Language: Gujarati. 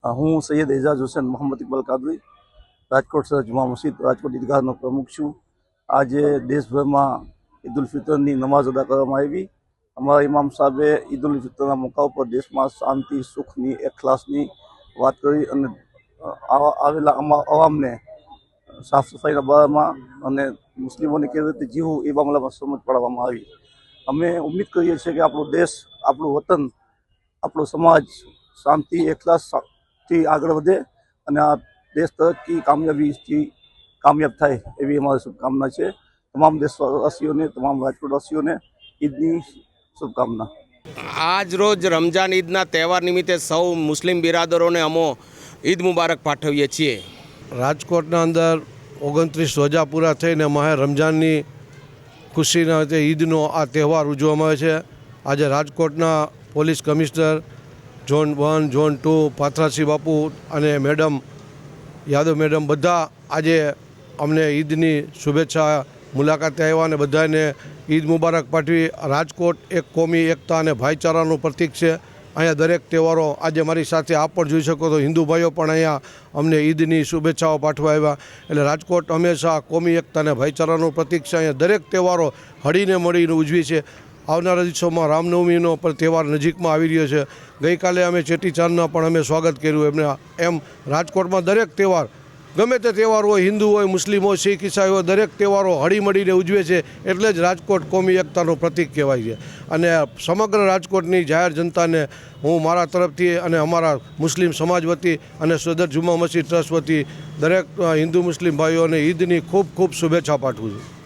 હું સૈયદ એજાજ હુસેન મોહમ્મદ ઇકબાલ કાદરી રાજકોટ શહેર જુમા મસ્જિદ રાજકોટ ઈદગાહનો પ્રમુખ છું। આજે દેશભરમાં ઈદ ઉલ ફિત્રની નમાઝ અદા કરવામાં આવી। અમારા ઇમામ સાહેબે ઈદ ઉલ ફિત્રના મોકા ઉપર દેશમાં શાંતિ સુખની એખલાસની વાત કરી અને આવેલા અવામને સાફ સફાઈના બારામાં અને મુસ્લિમોને કેવી રીતે જીવવું એ મામલામાં સમજ પાડવામાં આવી। અમે ઉમ્મીદ કરીએ છીએ કે આપણો દેશ, આપણું વતન, આપણો સમાજ શાંતિ એખલાસથી આગળ વધે અને આ દેશ તરક્કી કામયાબીથી કામયાબ થાય એવી અમારી શુભકામના છે। તમામ દેશવાસીઓને, તમામ રાજકોટવાસીઓને ઈદની શુભકામના। આજ રોજ રમજાન ઈદના તહેવાર નિમિત્તે સૌ મુસ્લિમ બિરાદરોને અમો ઈદ મુબારક પાઠવીએ છીએ। રાજકોટના અંદર 29 રોજા પૂરા થઈને માહે રમજાનની ખુશીના ઈદનો આ તહેવાર ઉજવવામાં આવે છે। આજે રાજકોટના પોલીસ કમિશનર ઝોન 1, ઝોન 2, પાથરાસી બાપુ અને મેડમ યાદવ મેડમ બધા આજે અમને ઈદની શુભેચ્છા મુલાકાતે આવ્યા અને બધાને ઈદ મુબારક પાઠવી। રાજકોટ એક કોમી એકતા અને ભાઈચારાનું પ્રતીક છે। અહીંયા દરેક તહેવારો આજે મારી સાથે આપ પણ જોઈ શકો તો હિન્દુ ભાઈઓ પણ અહીંયા અમને ઈદની શુભેચ્છાઓ પાઠવા આવ્યા। એટલે રાજકોટ હંમેશા કોમી એકતા અને ભાઈચારાનું પ્રતીક છે। અહીંયા દરેક તહેવારો હળીને મળીને ઉજવી છે। આવનારા દિવસોમાં રામનવમીનો પણ તહેવાર નજીકમાં આવી રહ્યો છે। ગઈકાલે અમે ચેટીચાંદના પણ અમે સ્વાગત કર્યું એમને। એમ રાજકોટમાં દરેક તહેવાર, ગમે તે તહેવાર હોય, હિન્દુ હોય, મુસ્લિમ હોય, શીખ ઈસાઈ હોય, દરેક તહેવારો હળીમળીને ઉજવે છે। એટલે જ રાજકોટ કોમી એકતાનું પ્રતીક કહેવાય છે। અને સમગ્ર રાજકોટની જાહેર જનતાને હું મારા તરફથી અને અમારા મુસ્લિમ સમાજ વતી અને સદર જુમા મસ્જિદ ટ્રસ્ટ વતી દરેક હિન્દુ મુસ્લિમ ભાઈઓને ઈદની ખૂબ ખૂબ શુભેચ્છા પાઠવું છું।